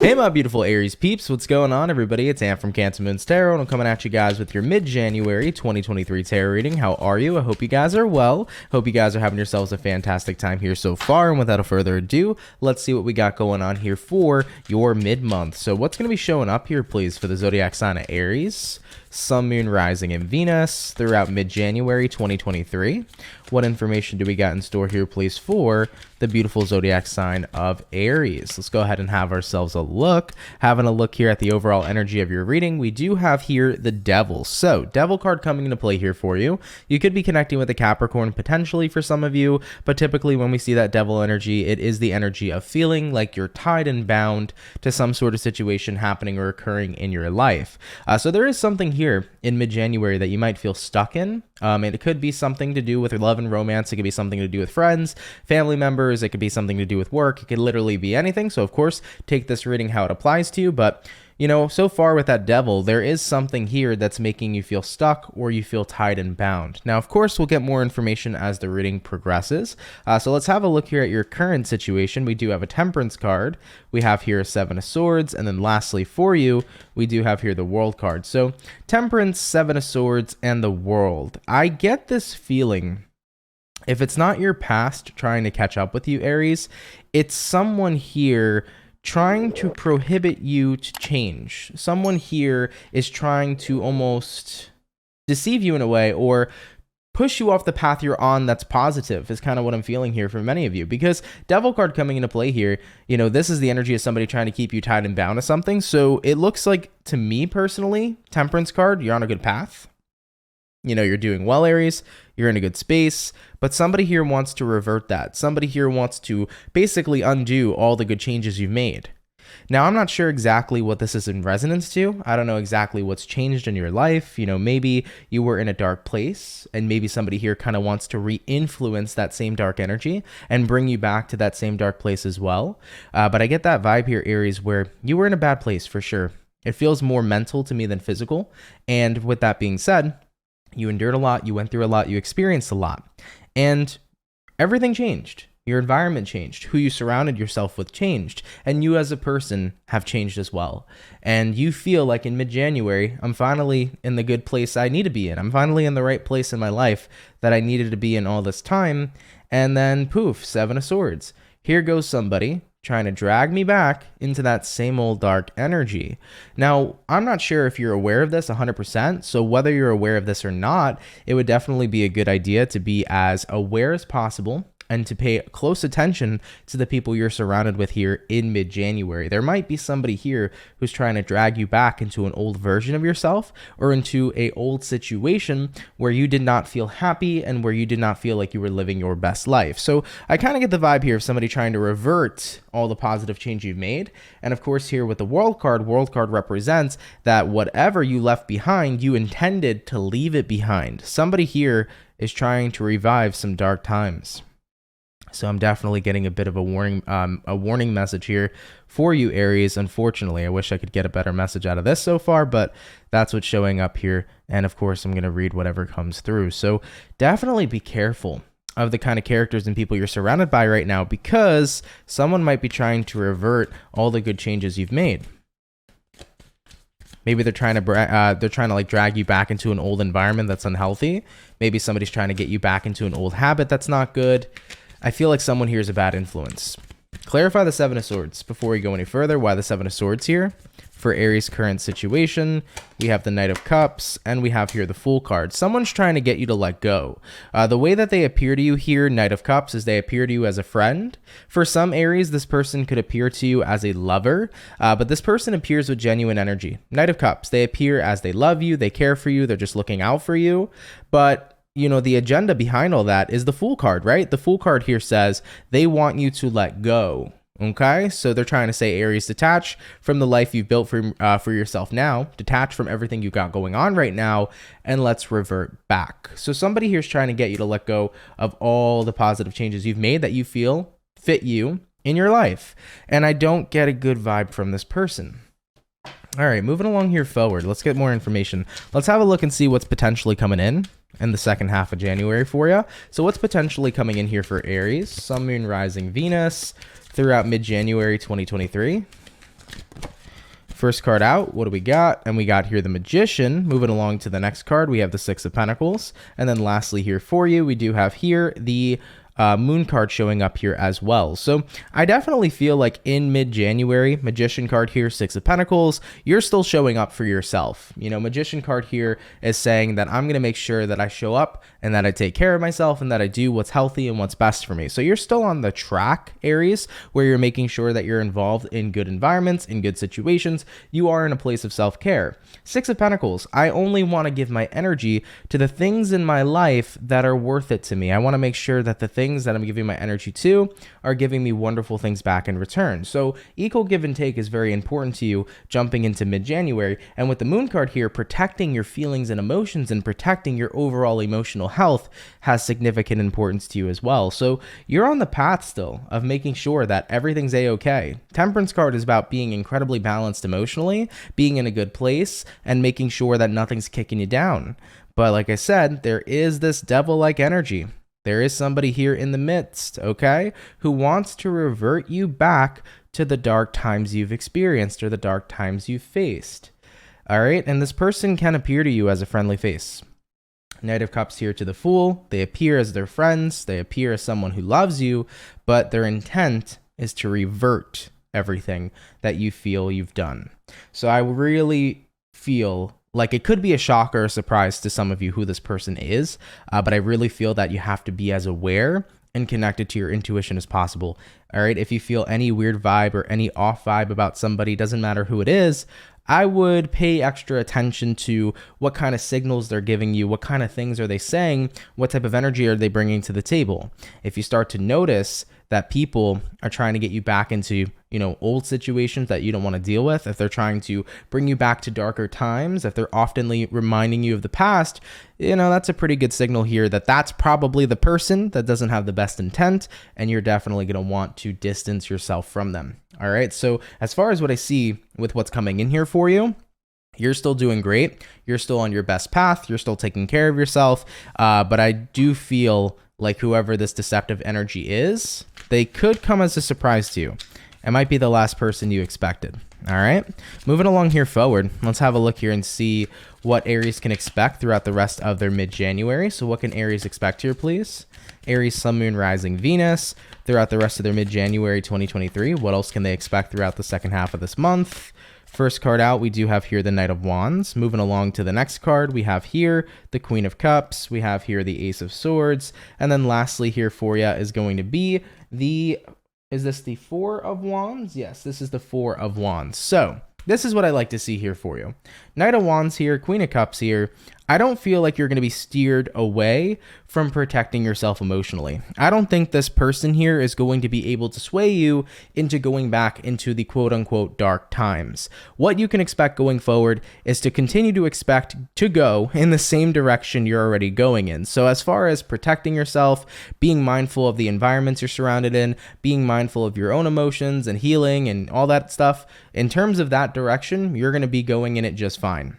Hey my beautiful Aries peeps, what's going on everybody? It's Ant from CancerMoonsTarot and I'm coming at you guys with your mid-January 2023 tarot reading. How are you? I hope you guys are well. Hope you guys are having yourselves a fantastic time here so far, and without further ado, let's see what we got going on here for your mid-month. So what's going to be showing up here please for the zodiac sign of Aries, Sun, Moon, Rising, and Venus throughout mid-January 2023. What information do we got in store here please for the beautiful zodiac sign of Aries? Let's go ahead and have ourselves a look. Having a look here at the overall energy of your reading, we do have here the Devil. So Devil card coming into play here for you. You could be connecting with a Capricorn potentially for some of you, but typically when we see that Devil energy, it is the energy of feeling like you're tied and bound to some sort of situation happening or occurring in your life. So there is something here in mid-January that you might feel stuck in. It could be something to do with love and romance. It could be something to do with friends, family members. It could be something to do with work. It could literally be anything. So of course, take this reading how it applies to you. But you know, so far with that Devil, there is something here that's making you feel stuck or you feel tied and bound. Now, of course, we'll get more information as the reading progresses. So let's have a look here at your current situation. We do have a Temperance card. We have here a Seven of Swords. And then lastly for you, we do have here the World card. So Temperance, Seven of Swords, and the World. I get this feeling, if it's not your past trying to catch up with you, Aries, it's someone here trying to prohibit you to change. Someone here is trying to almost deceive you in a way or push you off the path you're on that's positive is kind of what I'm feeling here for many of you. Because Devil card coming into play here, you know, this is the energy of somebody trying to keep you tied and bound to something. So it looks like, to me personally, Temperance card, you're on a good path. You know, you're doing well, Aries. You're in a good space, but somebody here wants to revert that. Somebody here wants to basically undo all the good changes you've made. Now, I'm not sure exactly what this is in resonance to. I don't know exactly what's changed in your life. You know, maybe you were in a dark place and maybe somebody here kind of wants to re-influence that same dark energy and bring you back to that same dark place as well. But I get that vibe here, Aries, where you were in a bad place for sure. It feels more mental to me than physical. And with that being said, you endured a lot, you went through a lot, you experienced a lot, and everything changed. Your environment changed. Who you surrounded yourself with changed, and you as a person have changed as well. And you feel like in mid-January, I'm finally in the good place I need to be in. I'm finally in the right place in my life that I needed to be in all this time. And then poof, Seven of Swords. Here goes somebody trying to drag me back into that same old dark energy. Now, I'm not sure if you're aware of this 100%, so whether you're aware of this or not, it would definitely be a good idea to be as aware as possible and to pay close attention to the people you're surrounded with here in mid-January. There might be somebody here who's trying to drag you back into an old version of yourself or into an old situation where you did not feel happy and where you did not feel like you were living your best life. So I kind of get the vibe here of somebody trying to revert all the positive change you've made. And of course here with the World card represents that whatever you left behind, you intended to leave it behind. Somebody here is trying to revive some dark times. So I'm definitely getting a bit of a warning message here for you, Aries. Unfortunately, I wish I could get a better message out of this so far, but that's what's showing up here. And of course, I'm going to read whatever comes through. So definitely be careful of the kind of characters and people you're surrounded by right now, because someone might be trying to revert all the good changes you've made. Maybe they're trying to like drag you back into an old environment that's unhealthy. Maybe somebody's trying to get you back into an old habit that's not good. I feel like someone here is a bad influence. Clarify the Seven of Swords before we go any further. Why the Seven of Swords here? For Aries' current situation, we have the Knight of Cups, and we have here the Fool card. Someone's trying to get you to let go. The way that they appear to you here, Knight of Cups, is they appear to you as a friend. For some Aries, this person could appear to you as a lover, but this person appears with genuine energy. Knight of Cups, they appear as they love you, they care for you, they're just looking out for you, but you know, the agenda behind all that is the Fool card, right? The Fool card here says they want you to let go. Okay, so they're trying to say, Aries, detach from the life you've built for yourself now, detach from everything you got going on right now, and let's revert back. So somebody here is trying to get you to let go of all the positive changes you've made that you feel fit you in your life. And I don't get a good vibe from this person. All right, moving along here forward, let's get more information. Let's have a look and see what's potentially coming in the second half of January for you. So what's potentially coming in here for Aries, Sun, Moon, Rising, Venus throughout mid-January 2023? First card out, what do we got? And we got here the Magician. Moving along to the next card, we have the Six of Pentacles. And then lastly here for you, we do have here the Moon card showing up here as well. So I definitely feel like in mid-January, Magician card here, Six of Pentacles, you're still showing up for yourself. You know, Magician card here is saying that I'm going to make sure that I show up and that I take care of myself and that I do what's healthy and what's best for me. So you're still on the track, Aries, where you're making sure that you're involved in good environments, in good situations. You are in a place of self-care. Six of Pentacles, I only want to give my energy to the things in my life that are worth it to me. I want to make sure that the things that I'm giving my energy to are giving me wonderful things back in return. So equal give and take is very important to you jumping into mid-January. And with the Moon card here, protecting your feelings and emotions and protecting your overall emotional health has significant importance to you as well. So you're on the path still of making sure that everything's a-okay. Temperance card is about being incredibly balanced emotionally, being in a good place, and making sure that nothing's kicking you down. But like I said, there is this devil-like energy. There is somebody here in the midst, okay, who wants to revert you back to the dark times you've experienced or the dark times you've faced. All right, and this person can appear to you as a friendly face. Knight of Cups here to the Fool. They appear as their friends. They appear as someone who loves you, but their intent is to revert everything that you feel you've done. So I really feel like it could be a shock or a surprise to some of you who this person is, but I really feel that you have to be as aware and connected to your intuition as possible. All right, if you feel any weird vibe or any off vibe about somebody, doesn't matter who it is, I would pay extra attention to what kind of signals they're giving you, what kind of things are they saying, what type of energy are they bringing to the table. If you start to notice that people are trying to get you back into, you know, old situations that you don't want to deal with, if they're trying to bring you back to darker times, if they're oftenly reminding you of the past, you know, that's a pretty good signal here that that's probably the person that doesn't have the best intent, and you're definitely going to want to distance yourself from them. All right. So as far as what I see with what's coming in here for you, you're still doing great. You're still on your best path. You're still taking care of yourself. But I do feel like whoever this deceptive energy is, they could come as a surprise to you. It might be the last person you expected. All right. Moving along here forward, let's have a look here and see what Aries can expect throughout the rest of their mid-January. So what can Aries expect here, please? Aries, Sun, Moon, Rising, Venus throughout the rest of their mid-January 2023. What else can they expect throughout the second half of this month? First card out, we do have here the Knight of Wands. Moving along to the next card, we have here the Queen of Cups. We have here the Ace of Swords. And then lastly here for you is going to be the... Is this the Four of Wands? Yes, this is the Four of Wands. So this is what I like to see here for you. Knight of Wands here, Queen of Cups here. I don't feel like you're going to be steered away from protecting yourself emotionally. I don't think this person here is going to be able to sway you into going back into the quote unquote dark times. What you can expect going forward is to continue to expect to go in the same direction you're already going in. So as far as protecting yourself, being mindful of the environments you're surrounded in, being mindful of your own emotions and healing and all that stuff, in terms of that direction, you're going to be going in it just fine.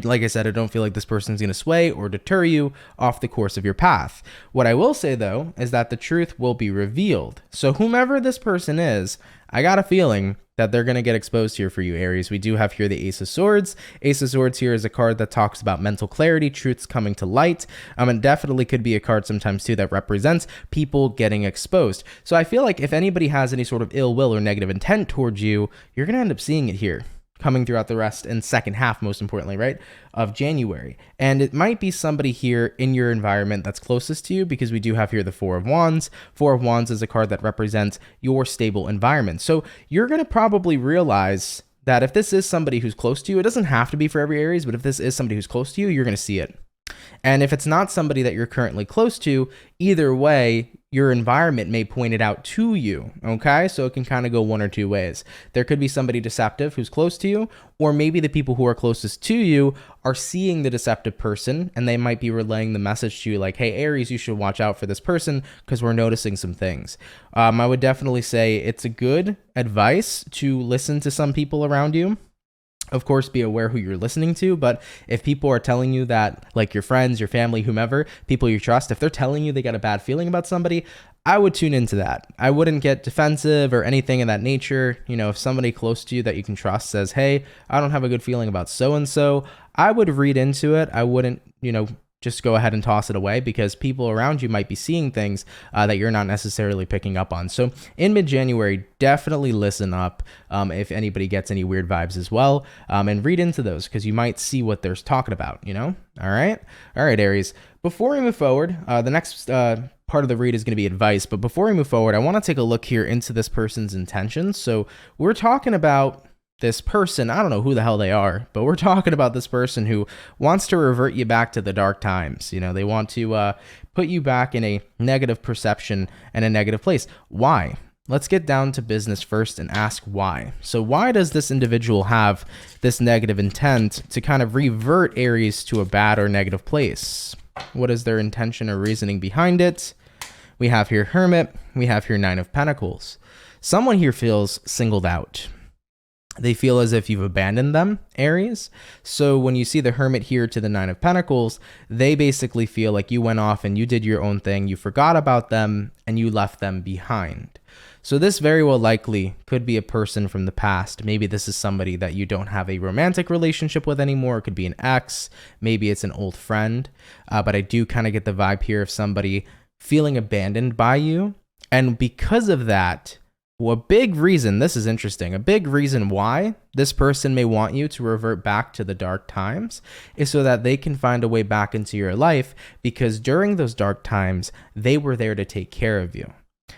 Like I said, I don't feel like this person's going to sway or deter you off the course of your path. What I will say, though, is that the truth will be revealed. So whomever this person is, I got a feeling that they're going to get exposed here for you, Aries. We do have here the Ace of Swords. Ace of Swords here is a card that talks about mental clarity, truths coming to light. And definitely could be a card sometimes, too, that represents people getting exposed. So I feel like if anybody has any sort of ill will or negative intent towards you, you're going to end up seeing it here, coming throughout the rest and second half, most importantly, right, of January. And it might be somebody here in your environment that's closest to you, because we do have here the Four of Wands. Four of Wands is a card that represents your stable environment. So you're going to probably realize that if this is somebody who's close to you, it doesn't have to be for every Aries, but if this is somebody who's close to you, you're going to see it. And if it's not somebody that you're currently close to, either way, your environment may point it out to you, okay? So it can kind of go one or two ways. There could be somebody deceptive who's close to you, or maybe the people who are closest to you are seeing the deceptive person, and they might be relaying the message to you like, hey, Aries, you should watch out for this person because we're noticing some things. I would definitely say it's a good advice to listen to some people around you. Of course, be aware who you're listening to, but if people are telling you that, like your friends, your family, whomever, people you trust, if they're telling you they got a bad feeling about somebody, I would tune into that. I wouldn't get defensive or anything of that nature. You know, if somebody close to you that you can trust says, hey, I don't have a good feeling about so-and-so, I would read into it. I wouldn't, just go ahead and toss it away, because people around you might be seeing things that you're not necessarily picking up on. So in mid-January, definitely listen up if anybody gets any weird vibes as well, and read into those, because you might see what they're talking about, All right, Aries. Before we move forward, the next part of the read is going to be advice. But before we move forward, I want to take a look here into this person's intentions. So we're talking about this person, I don't know who the hell they are, but we're talking about this person who wants to revert you back to the dark times. They want to put you back in a negative perception and a negative place. Why? Let's get down to business first and ask why. So why does this individual have this negative intent to kind of revert Aries to a bad or negative place? What is their intention or reasoning behind it? We have here Hermit. We have here Nine of Pentacles. Someone here feels singled out. They feel as if you've abandoned them, Aries. So when you see the Hermit here to the Nine of Pentacles, they basically feel like you went off and you did your own thing. You forgot about them and you left them behind. So this very well likely could be a person from the past. Maybe this is somebody that you don't have a romantic relationship with anymore. It could be an ex. Maybe it's an old friend. But I do kind of get the vibe here of somebody feeling abandoned by you. And because of that, well, a big reason, this is interesting, a big reason why this person may want you to revert back to the dark times is so that they can find a way back into your life, because during those dark times, they were there to take care of you.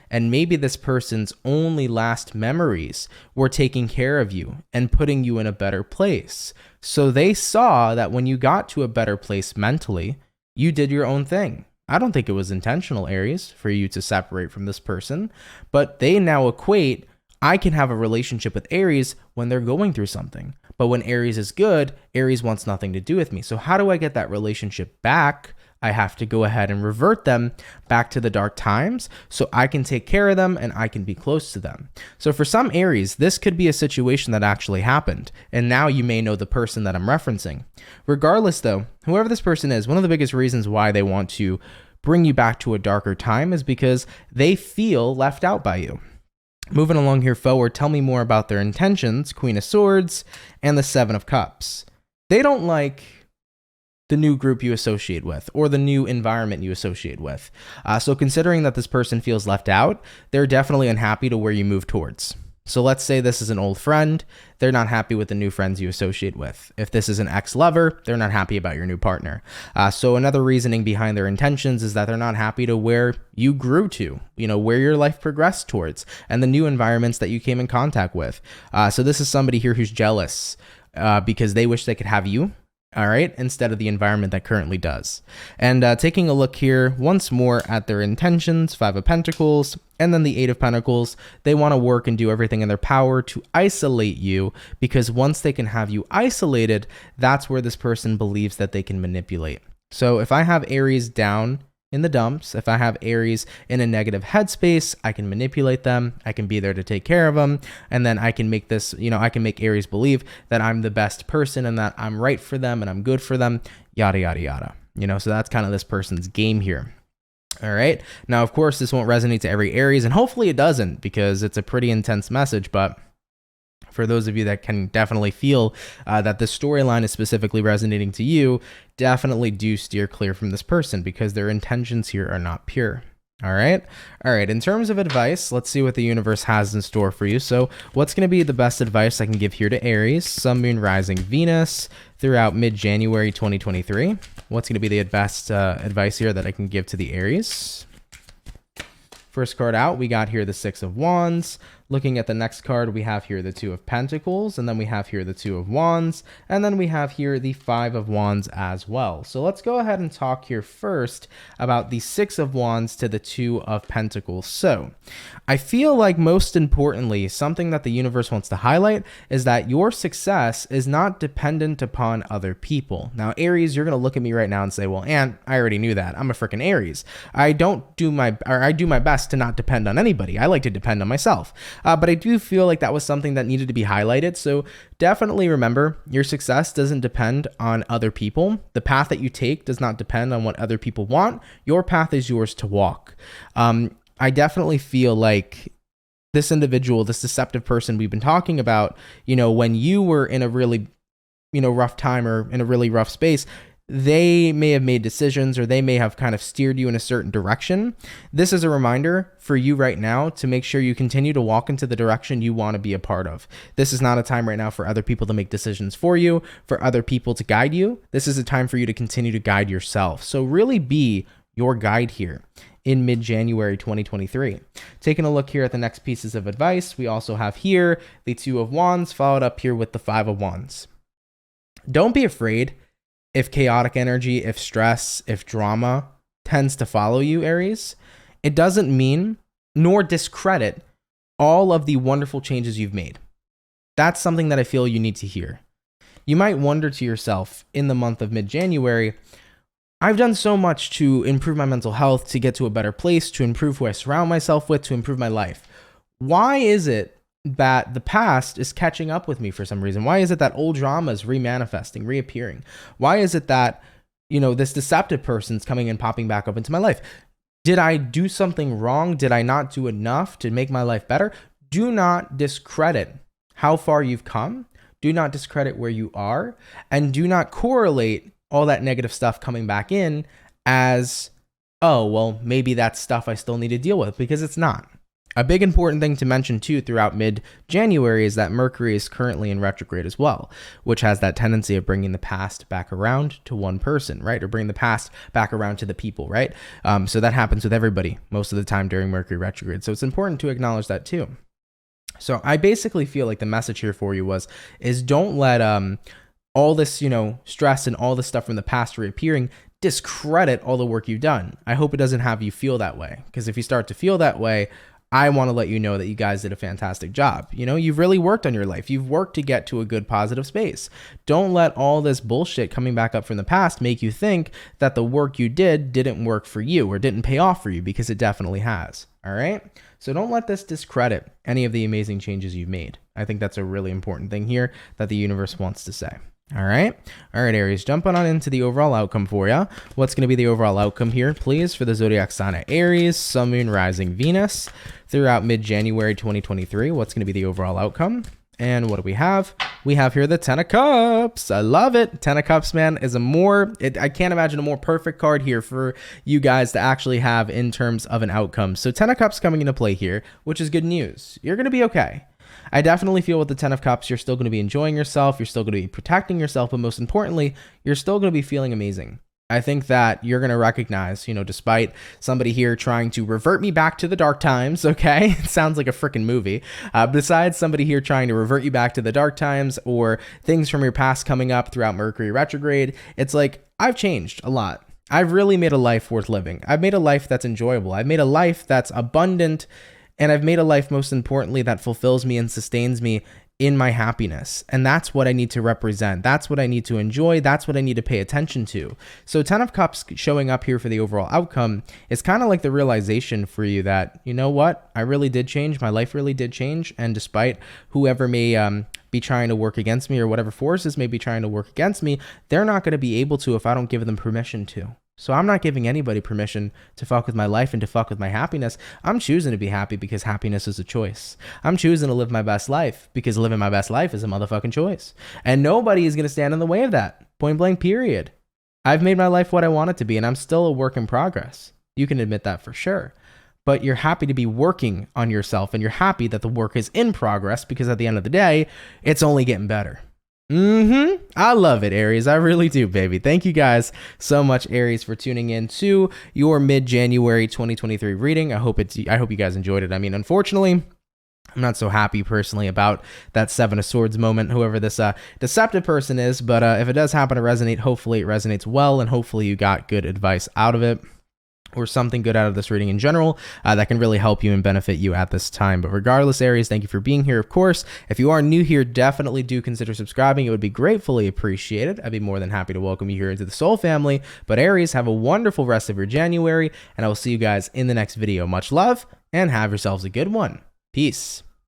And maybe this person's only last memories were taking care of you and putting you in a better place. So they saw that when you got to a better place mentally, you did your own thing. I don't think it was intentional, Aries, for you to separate from this person, but they now equate, I can have a relationship with Aries when they're going through something. But when Aries is good, Aries wants nothing to do with me. So how do I get that relationship back? I have to go ahead and revert them back to the dark times so I can take care of them and I can be close to them. So for some Aries, this could be a situation that actually happened. And now you may know the person that I'm referencing. Regardless though, whoever this person is, one of the biggest reasons why they want to bring you back to a darker time is because they feel left out by you. Moving along here forward, tell me more about their intentions, Queen of Swords and the Seven of Cups. They don't like the new group you associate with or the new environment you associate with. So considering that this person feels left out, they're definitely unhappy to where you move towards. So let's say this is an old friend. They're not happy with the new friends you associate with. If this is an ex-lover, they're not happy about your new partner. So another reasoning behind their intentions is that they're not happy to where you grew to, where your life progressed towards and the new environments that you came in contact with. So this is somebody here who's jealous because they wish they could have you. All right, instead of the environment that currently does. And taking a look here once more at their intentions, Five of Pentacles, and then the Eight of Pentacles, they want to work and do everything in their power to isolate you, because once they can have you isolated, that's where this person believes that they can manipulate. So if I have Aries down in the dumps, if I have Aries in a negative headspace, I can manipulate them. I can be there to take care of them. And then I can make this, I can make Aries believe that I'm the best person and that I'm right for them and I'm good for them, yada, yada, yada. So that's kind of this person's game here. All right. Now, of course, this won't resonate to every Aries, and hopefully it doesn't, because it's a pretty intense message. But for those of you that can definitely feel that the storyline is specifically resonating to you, definitely do steer clear from this person, because their intentions here are not pure. All right. In terms of advice, let's see what the universe has in store for you. So what's going to be the best advice I can give here to Aries, Sun, Moon, Rising, Venus throughout mid-January 2023? What's going to be the best advice here that I can give to the Aries? First card out, we got here the Six of Wands. Looking at the next card, we have here the Two of Pentacles, and then we have here the Two of Wands, and then we have here the Five of Wands as well. So let's go ahead and talk here first about the Six of Wands to the Two of Pentacles. So I feel like most importantly, something that the universe wants to highlight is that your success is not dependent upon other people. Now, Aries, you're going to look at me right now and say, well, Ant, I already knew that. I'm a freaking Aries. I do my best to not depend on anybody. I like to depend on myself. But I do feel like that was something that needed to be highlighted. So definitely remember, your success doesn't depend on other people. The path that you take does not depend on what other people want. Your path is yours to walk. I definitely feel like this individual, this deceptive person we've been talking about, when you were in a really, rough time or in a really rough space, they may have made decisions or they may have kind of steered you in a certain direction. This is a reminder for you right now to make sure you continue to walk into the direction you want to be a part of. This is not a time right now for other people to make decisions for you, for other people to guide you. This is a time for you to continue to guide yourself. So really be your guide here in mid-January 2023. Taking a look here at the next pieces of advice, we also have here the Two of Wands followed up here with the Five of Wands. Don't be afraid if chaotic energy, if stress, if drama tends to follow you, Aries. It doesn't mean nor discredit all of the wonderful changes you've made. That's something that I feel you need to hear. You might wonder to yourself in the month of mid-January, I've done so much to improve my mental health, to get to a better place, to improve who I surround myself with, to improve my life. Why is it that the past is catching up with me for some reason? Why is it that old drama is remanifesting, reappearing? Why is it that, this deceptive person's coming and popping back up into my life? Did I do something wrong? Did I not do enough to make my life better? Do not discredit how far you've come. Do not discredit where you are. And do not correlate all that negative stuff coming back in as, oh, well, maybe that's stuff I still need to deal with, because it's not. A big important thing to mention too throughout mid-January is that Mercury is currently in retrograde as well, which has that tendency of bringing the past back around to one person, right? Or bring the past back around to the people, right? So that happens with everybody most of the time during Mercury retrograde. So it's important to acknowledge that too. So I basically feel like the message here for you is don't let all this, stress and all this stuff from the past reappearing discredit all the work you've done. I hope it doesn't have you feel that way, because if you start to feel that way, I want to let you know that you guys did a fantastic job. You've really worked on your life. You've worked to get to a good, positive space. Don't let all this bullshit coming back up from the past make you think that the work you didn't work for you or didn't pay off for you, because it definitely has. All right? So don't let this discredit any of the amazing changes you've made. I think that's a really important thing here that the universe wants to say. All right, Aries, jumping on into the overall outcome for you. What's going to be the overall outcome here, please, for the zodiac sign of Aries, Sun, Moon, Rising, Venus, throughout mid-January 2023? What's going to be the overall outcome? And what do we have? We have here the Ten of Cups. I love it. Ten of Cups, man, is I can't imagine a more perfect card here for you guys to actually have in terms of an outcome. So Ten of Cups coming into play here, which is good news. You're going to be okay. I definitely feel with the Ten of Cups, you're still going to be enjoying yourself. You're still going to be protecting yourself. But most importantly, you're still going to be feeling amazing. I think that you're going to recognize, despite somebody here trying to revert me back to the dark times, okay? It sounds like a freaking movie. Besides somebody here trying to revert you back to the dark times or things from your past coming up throughout Mercury retrograde, it's like I've changed a lot. I've really made a life worth living. I've made a life that's enjoyable. I've made a life that's abundant. And I've made a life, most importantly, that fulfills me and sustains me in my happiness. And that's what I need to represent. That's what I need to enjoy. That's what I need to pay attention to. So Ten of Cups showing up here for the overall outcome is kind of like the realization for you that, you know what? I really did change. My life really did change. And despite whoever may be trying to work against me or whatever forces may be trying to work against me, they're not going to be able to if I don't give them permission to. So I'm not giving anybody permission to fuck with my life and to fuck with my happiness. I'm choosing to be happy because happiness is a choice. I'm choosing to live my best life because living my best life is a motherfucking choice. And nobody is going to stand in the way of that. Point blank, period. I've made my life what I want it to be, and I'm still a work in progress. You can admit that for sure. But you're happy to be working on yourself, and you're happy that the work is in progress because at the end of the day, it's only getting better. I love it, Aries. I really do, baby. Thank you guys so much, Aries, for tuning in to your mid-January 2023 reading. I hope you guys enjoyed it. I mean, unfortunately, I'm not so happy personally about that Seven of Swords moment, whoever this deceptive person is. But if it does happen to resonate, hopefully it resonates well, and hopefully you got good advice out of it, or something good out of this reading in general that can really help you and benefit you at this time. But regardless, Aries, thank you for being here. Of course, if you are new here, definitely do consider subscribing. It would be gratefully appreciated. I'd be more than happy to welcome you here into the Soul family. But Aries, have a wonderful rest of your January, and I will see you guys in the next video. Much love, and have yourselves a good one. Peace.